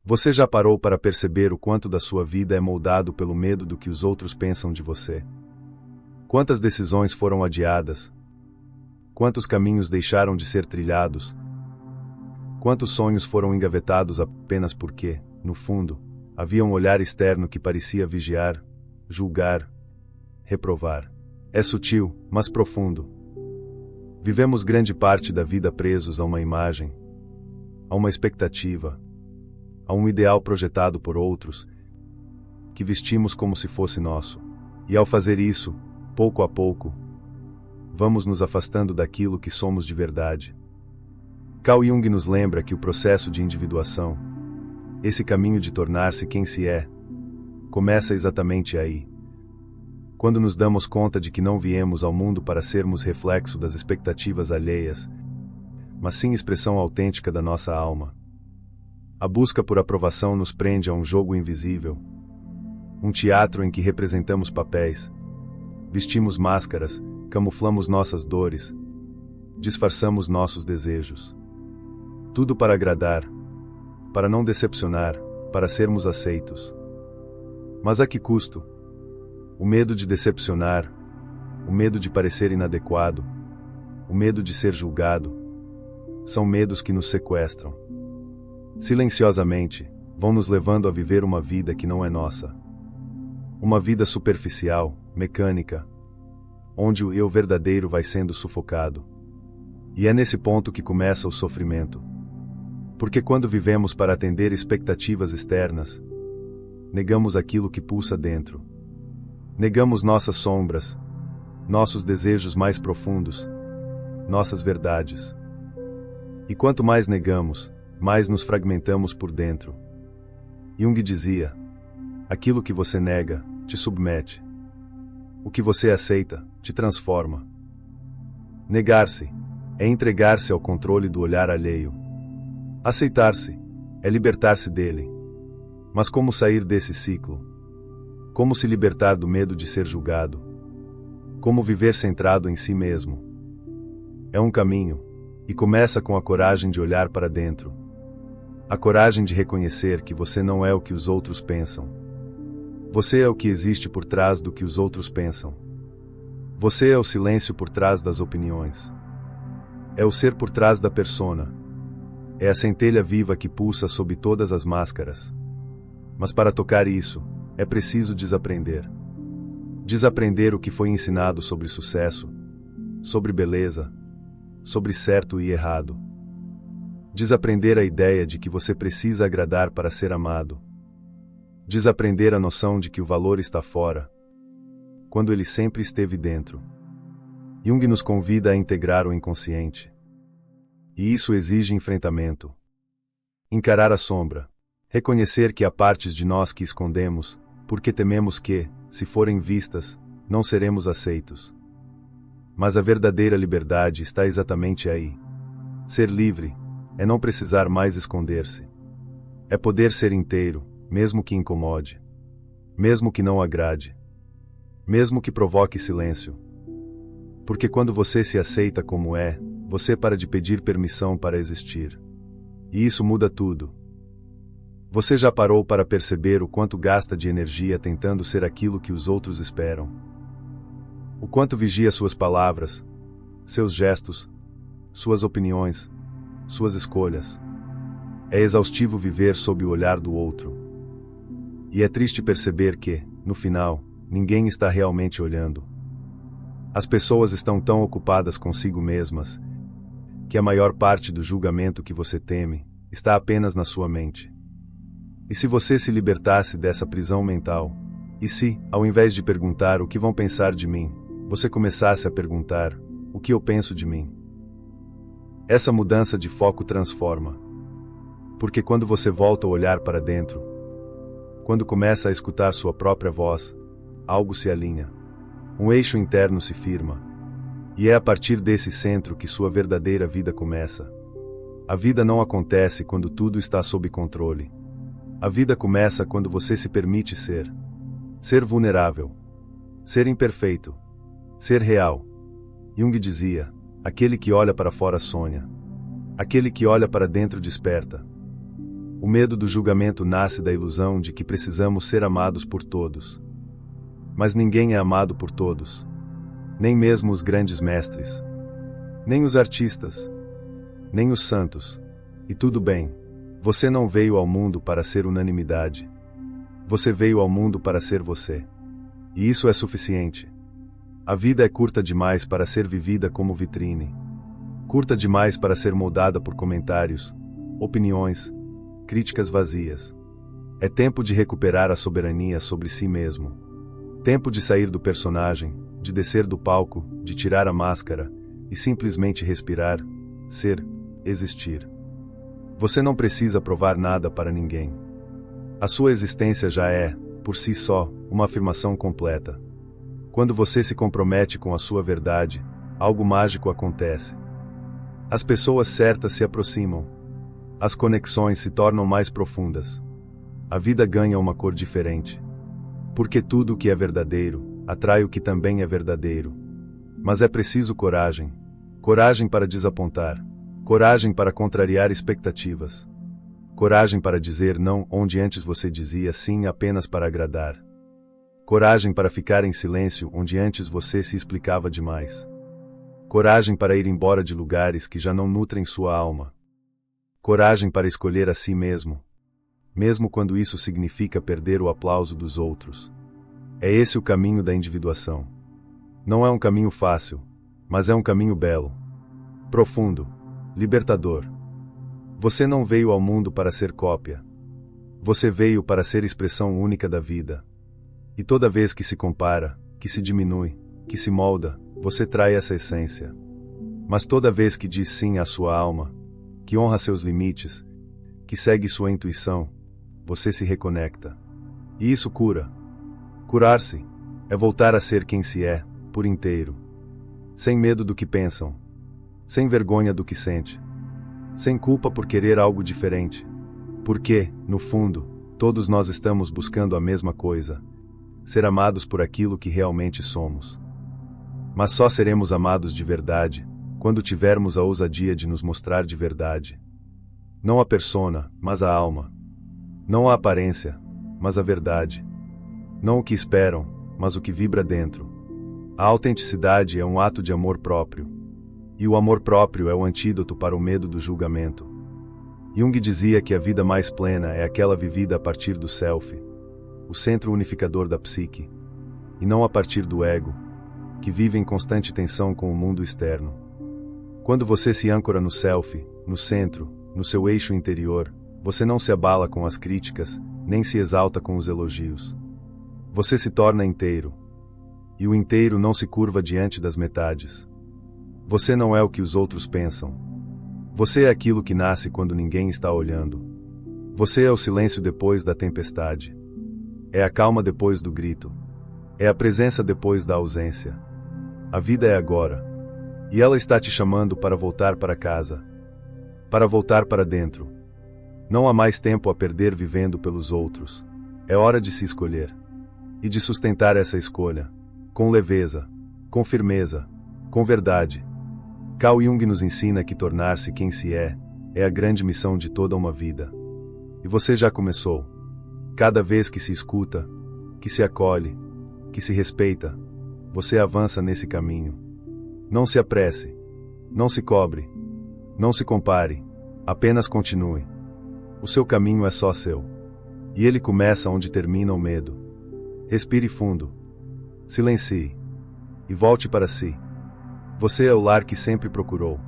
Você já parou para perceber o quanto da sua vida é moldado pelo medo do que os outros pensam de você? Quantas decisões foram adiadas? Quantos caminhos deixaram de ser trilhados? Quantos sonhos foram engavetados apenas porque, no fundo, havia um olhar externo que parecia vigiar, julgar, reprovar? É sutil, mas profundo. Vivemos grande parte da vida presos a uma imagem, a uma expectativa, a um ideal projetado por outros, que vestimos como se fosse nosso. E ao fazer isso, pouco a pouco, vamos nos afastando daquilo que somos de verdade. Carl Jung nos lembra que o processo de individuação, esse caminho de tornar-se quem se é, começa exatamente aí. Quando nos damos conta de que não viemos ao mundo para sermos reflexo das expectativas alheias, mas sim expressão autêntica da nossa alma. A busca por aprovação nos prende a um jogo invisível, um teatro em que representamos papéis, vestimos máscaras, camuflamos nossas dores, disfarçamos nossos desejos. Tudo para agradar, para não decepcionar, para sermos aceitos. Mas a que custo? O medo de decepcionar, o medo de parecer inadequado, o medo de ser julgado, são medos que nos sequestram. Silenciosamente, vão nos levando a viver uma vida que não é nossa. Uma vida superficial, mecânica, onde o eu verdadeiro vai sendo sufocado. E é nesse ponto que começa o sofrimento. Porque quando vivemos para atender expectativas externas, negamos aquilo que pulsa dentro. Negamos nossas sombras, nossos desejos mais profundos, nossas verdades. E quanto mais negamos, mais nos fragmentamos por dentro. Jung dizia: aquilo que você nega, te submete. O que você aceita, te transforma. Negar-se é entregar-se ao controle do olhar alheio. Aceitar-se é libertar-se dele. Mas como sair desse ciclo? Como se libertar do medo de ser julgado? Como viver centrado em si mesmo? É um caminho, e começa com a coragem de olhar para dentro. A coragem de reconhecer que você não é o que os outros pensam. Você é o que existe por trás do que os outros pensam. Você é o silêncio por trás das opiniões. É o ser por trás da persona. É a centelha viva que pulsa sob todas as máscaras. Mas para tocar isso, é preciso desaprender. Desaprender o que foi ensinado sobre sucesso, sobre beleza, sobre certo e errado. Desaprender a ideia de que você precisa agradar para ser amado. Desaprender a noção de que o valor está fora, quando ele sempre esteve dentro. Jung nos convida a integrar o inconsciente. E isso exige enfrentamento. Encarar a sombra. Reconhecer que há partes de nós que escondemos, porque tememos que, se forem vistas, não seremos aceitos. Mas a verdadeira liberdade está exatamente aí. Ser livre é não precisar mais esconder-se. É poder ser inteiro, mesmo que incomode. Mesmo que não agrade. Mesmo que provoque silêncio. Porque quando você se aceita como é, você para de pedir permissão para existir. E isso muda tudo. Você já parou para perceber o quanto gasta de energia tentando ser aquilo que os outros esperam? O quanto vigia suas palavras, seus gestos, suas opiniões, suas escolhas? É exaustivo viver sob o olhar do outro. E é triste perceber que, no final, ninguém está realmente olhando. As pessoas estão tão ocupadas consigo mesmas, que a maior parte do julgamento que você teme está apenas na sua mente. E se você se libertasse dessa prisão mental? E se, ao invés de perguntar o que vão pensar de mim, você começasse a perguntar o que eu penso de mim? Essa mudança de foco transforma. Porque quando você volta a olhar para dentro, quando começa a escutar sua própria voz, algo se alinha. Um eixo interno se firma. E é a partir desse centro que sua verdadeira vida começa. A vida não acontece quando tudo está sob controle. A vida começa quando você se permite ser. Ser vulnerável. Ser imperfeito. Ser real. Jung dizia: aquele que olha para fora sonha. Aquele que olha para dentro desperta. O medo do julgamento nasce da ilusão de que precisamos ser amados por todos. Mas ninguém é amado por todos. Nem mesmo os grandes mestres. Nem os artistas. Nem os santos. E tudo bem. Você não veio ao mundo para ser unanimidade. Você veio ao mundo para ser você. E isso é suficiente. A vida é curta demais para ser vivida como vitrine. Curta demais para ser moldada por comentários, opiniões, críticas vazias. É tempo de recuperar a soberania sobre si mesmo. Tempo de sair do personagem, de descer do palco, de tirar a máscara e simplesmente respirar, ser, existir. Você não precisa provar nada para ninguém. A sua existência já é, por si só, uma afirmação completa. Quando você se compromete com a sua verdade, algo mágico acontece. As pessoas certas se aproximam. As conexões se tornam mais profundas. A vida ganha uma cor diferente. Porque tudo o que é verdadeiro, atrai o que também é verdadeiro. Mas é preciso coragem. Coragem para desapontar. Coragem para contrariar expectativas. Coragem para dizer não onde antes você dizia sim apenas para agradar. Coragem para ficar em silêncio onde antes você se explicava demais. Coragem para ir embora de lugares que já não nutrem sua alma. Coragem para escolher a si mesmo, mesmo quando isso significa perder o aplauso dos outros. É esse o caminho da individuação. Não é um caminho fácil, mas é um caminho belo, profundo, libertador. Você não veio ao mundo para ser cópia. Você veio para ser expressão única da vida. E toda vez que se compara, que se diminui, que se molda, você trai essa essência. Mas toda vez que diz sim à sua alma, que honra seus limites, que segue sua intuição, você se reconecta. E isso cura. Curar-se é voltar a ser quem se é, por inteiro. Sem medo do que pensam. Sem vergonha do que sente. Sem culpa por querer algo diferente. Porque, no fundo, todos nós estamos buscando a mesma coisa: ser amados por aquilo que realmente somos. Mas só seremos amados de verdade quando tivermos a ousadia de nos mostrar de verdade. Não a persona, mas a alma. Não a aparência, mas a verdade. Não o que esperam, mas o que vibra dentro. A autenticidade é um ato de amor próprio. E o amor próprio é o antídoto para o medo do julgamento. Jung dizia que a vida mais plena é aquela vivida a partir do self, o centro unificador da psique, e não a partir do ego, que vive em constante tensão com o mundo externo. Quando você se âncora no self, no centro, no seu eixo interior, você não se abala com as críticas, nem se exalta com os elogios. Você se torna inteiro. E o inteiro não se curva diante das metades. Você não é o que os outros pensam. Você é aquilo que nasce quando ninguém está olhando. Você é o silêncio depois da tempestade. É a calma depois do grito. É a presença depois da ausência. A vida é agora. E ela está te chamando para voltar para casa. Para voltar para dentro. Não há mais tempo a perder vivendo pelos outros. É hora de se escolher. E de sustentar essa escolha. Com leveza. Com firmeza. Com verdade. Carl Jung nos ensina que tornar-se quem se é a grande missão de toda uma vida. E você já começou. Cada vez que se escuta, que se acolhe, que se respeita, você avança nesse caminho. Não se apresse. Não se cobre. Não se compare. Apenas continue. O seu caminho é só seu. E ele começa onde termina o medo. Respire fundo. Silencie. E volte para si. Você é o lar que sempre procurou.